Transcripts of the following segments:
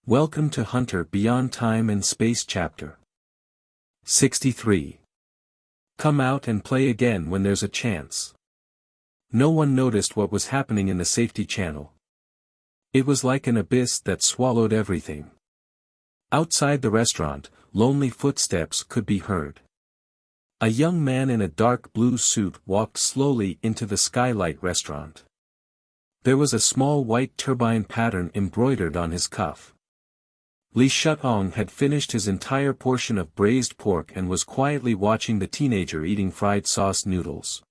Welcome to Hunter Beyond Time and Space Chapter 63. Come out and play again when there's a chance. No one noticed what was happening in the safety channel. It was like an abyss that swallowed everything. Outside the restaurant, lonely footsteps could be heard. A young man in a dark blue suit walked slowly into the Skylight restaurant. There was a small white turbine pattern embroidered on his cuff. Li Shutong had finished his entire portion of braised pork and was quietly watching the teenager eating fried sauce noodles.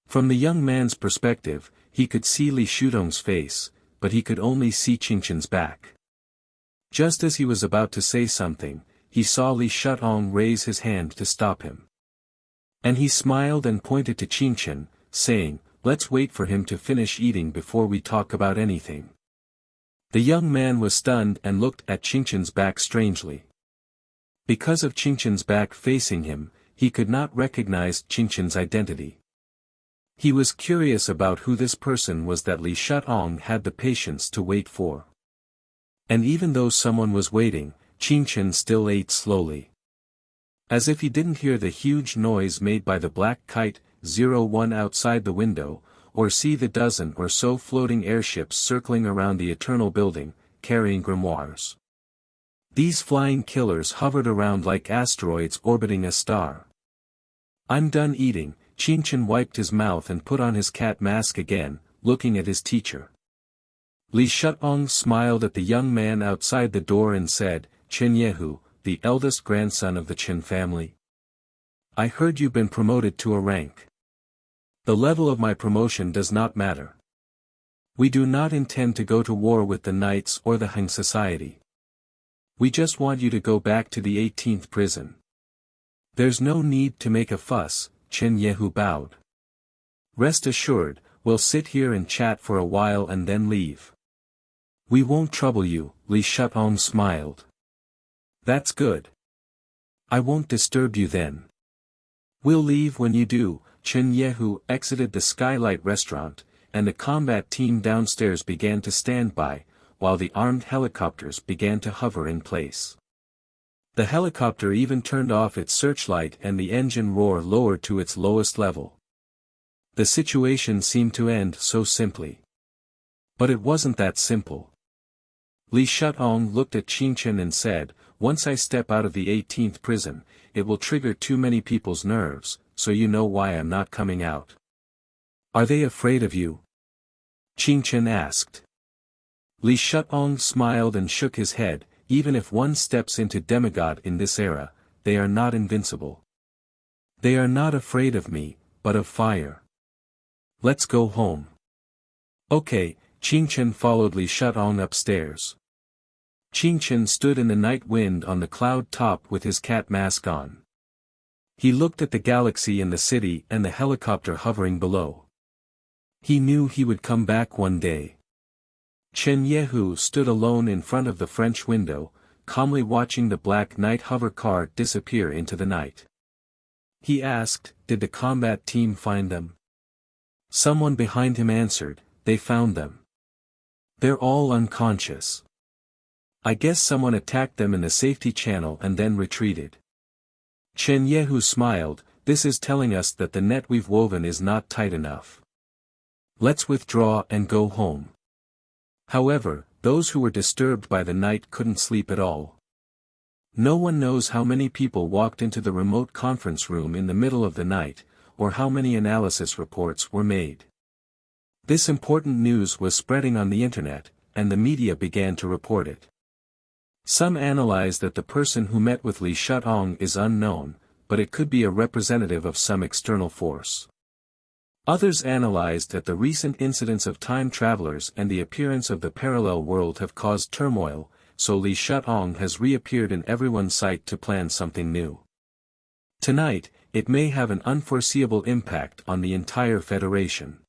From the young man's perspective, he could see Li Shutong's face, but he could only see Qingqin's back. Just as he was about to say something, he saw Li Shutong raise his hand to stop him. And he smiled and pointed to Qingqin, saying, "Let's wait for him to finish eating before we talk about anything." The young man was stunned and looked at Qingqin's back strangely. Because of Qingqin's back facing him, he could not recognize Qingqin's identity. He was curious about who this person was that Li Shutong had the patience to wait for. And even though someone was waiting, Qingqin still ate slowly. As if he didn't hear the huge noise made by the black kite 01 outside the window, or see the dozen or so floating airships circling around the eternal building, carrying grimoires. These flying killers hovered around like asteroids orbiting a star. "I'm done eating," Qingqin wiped his mouth and put on his cat mask again, looking at his teacher. Li Shutong smiled at the young man outside the door and said, "Chen Yehu, the eldest grandson of the Chen family. I heard you've been promoted to a rank. The level of my promotion does not matter. We do not intend to go to war with the Knights or the Han Society. We just want you to go back to the 18th prison." "There's no need to make a fuss," Chen Yehu bowed. "Rest assured, we'll sit here and chat for a while and then leave." "We won't trouble you," Li Shutong smiled. "That's good. I won't disturb you then. We'll leave when you do." Chen Yehu exited the Skylight restaurant, and the combat team downstairs began to stand by, while the armed helicopters began to hover in place. The helicopter even turned off its searchlight and the engine roar lowered to its lowest level. The situation seemed to end so simply. But it wasn't that simple. Li Shutong looked at Qingqin and said, "Once I step out of the 18th prison, it will trigger too many people's nerves, so you know why I'm not coming out." "Are they afraid of you?" Qingqin asked. Li Shutong smiled and shook his head. "Even if one steps into demigod in this era, they are not invincible. They are not afraid of me, but of fire. Let's go home." "Okay." Qingqin followed Li Shutong upstairs. Qingqin stood in the night wind on the cloud top with his cat mask on. He looked at the galaxy and the city and the helicopter hovering below. He knew he would come back one day. Chen Yehu stood alone in front of the French window, calmly watching the black night hover car disappear into the night. He asked, "Did the combat team find them?" Someone behind him answered, "They found them. They're all unconscious. I guess someone attacked them in the safety channel and then retreated." Chen Yehu smiled, "This is telling us that the net we've woven is not tight enough. Let's withdraw and go home." However, those who were disturbed by the night couldn't sleep at all. No one knows how many people walked into the remote conference room in the middle of the night, or how many analysis reports were made. This important news was spreading on the internet, and the media began to report it. Some analyzed that the person who met with Li Shutong is unknown, but it could be a representative of some external force. Others analyzed that the recent incidents of time travelers and the appearance of the parallel world have caused turmoil, so Li Shutong has reappeared in everyone's sight to plan something new. Tonight, it may have an unforeseeable impact on the entire Federation.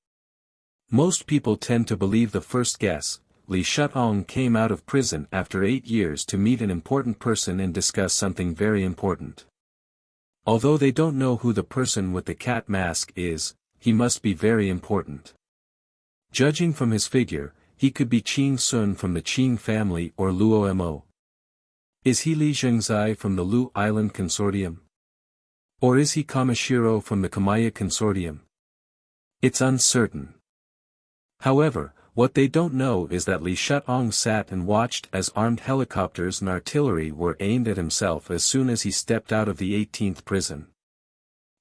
Most people tend to believe the first guess. Li Shutong came out of prison after 8 years to meet an important person and discuss something very important. Although they don't know who the person with the cat mask is, he must be very important. Judging from his figure, he could be Qing Sun from the Qing family or Luo Mo. Is he Li Zhengzai from the Lu Island Consortium? Or is he Kamashiro from the Kamaya Consortium? It's uncertain. However, what they don't know is that Li Shutong sat and watched as armed helicopters and artillery were aimed at himself as soon as he stepped out of the 18th prison.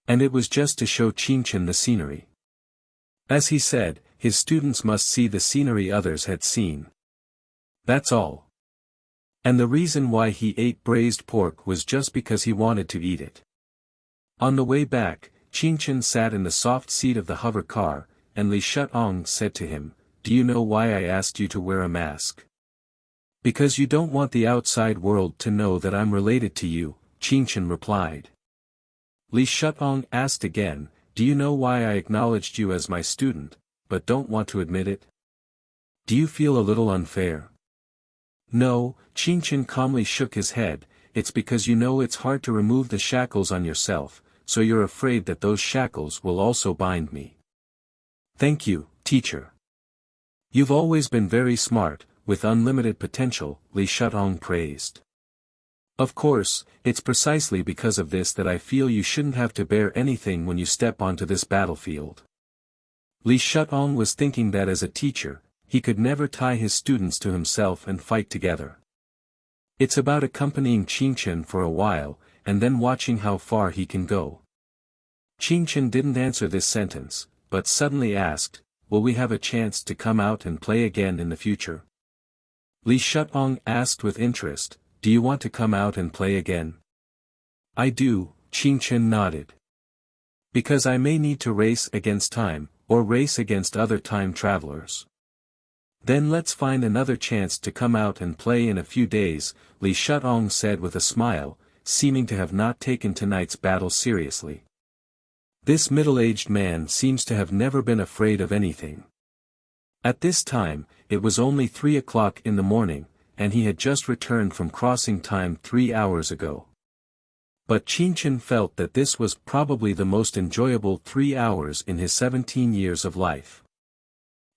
And it was just to show Qingchen the scenery. As he said, his students must see the scenery others had seen. That's all. And the reason why he ate braised pork was just because he wanted to eat it. On the way back, Qingchen sat in the soft seat of the hover car, and Li Shutong said to him, "Do you know why I asked you to wear a mask?" "Because you don't want the outside world to know that I'm related to you," Qingchen replied. Li Shutong asked again, "Do you know why I acknowledged you as my student, but don't want to admit it? Do you feel a little unfair?" "No," Qingchen calmly shook his head, "it's because you know it's hard to remove the shackles on yourself, so you're afraid that those shackles will also bind me." "Thank you, teacher. You've always been very smart, with unlimited potential," Li Shutong praised. "Of course, it's precisely because of this that I feel you shouldn't have to bear anything when you step onto this battlefield." Li Shutong was thinking that as a teacher, he could never tie his students to himself and fight together. It's about accompanying Qingchen for a while, and then watching how far he can go. Qingchen didn't answer this sentence, but suddenly asked, "Will we have a chance to come out and play again in the future?" Li Shutong asked with interest, "Do you want to come out and play again?" "I do," Qingchen nodded. "Because I may need to race against time, or race against other time travelers." "Then let's find another chance to come out and play in a few days," Li Shutong said with a smile, seeming to have not taken tonight's battle seriously. This middle-aged man seems to have never been afraid of anything. At this time, it was only 3 o'clock in the morning, and he had just returned from crossing time 3 hours ago. But Qingchen felt that this was probably the most enjoyable 3 hours in his 17 years of life.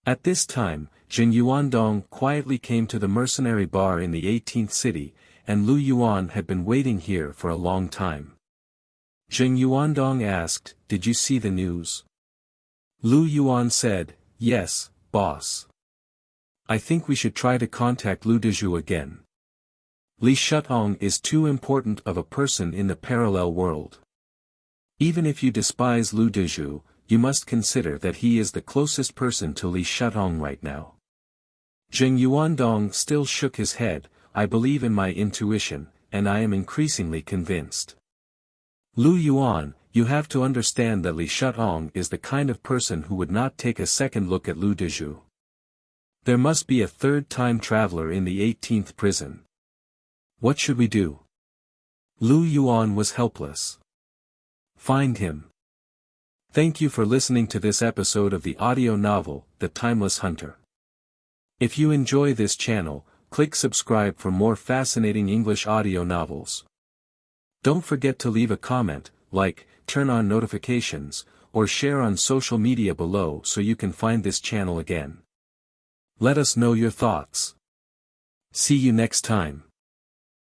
At this time, Jing Yuandong quietly came to the mercenary bar in the 18th city, and Lu Yuan had been waiting here for a long time. Jing Yuandong asked, "Did you see the news?" Lu Yuan said, "Yes, boss. I think we should try to contact Lu Dezhu again. Li Shutong is too important of a person in the parallel world. Even if you despise Lu Dezhu, you must consider that he is the closest person to Li Shutong right now." Jing Yuandong still shook his head, "I believe in my intuition, and I am increasingly convinced. Lu Yuan, you have to understand that Li Shutong is the kind of person who would not take a second look at Lu Dezhu. There must be a third time traveler in the 18th prison. What should we do?" Lu Yuan was helpless. "Find him." Thank you for listening to this episode of the audio novel, The Timeless Hunter. If you enjoy this channel, click subscribe for more fascinating English audio novels. Don't forget to leave a comment, like, turn on notifications, or share on social media below so you can find this channel again. Let us know your thoughts. See you next time.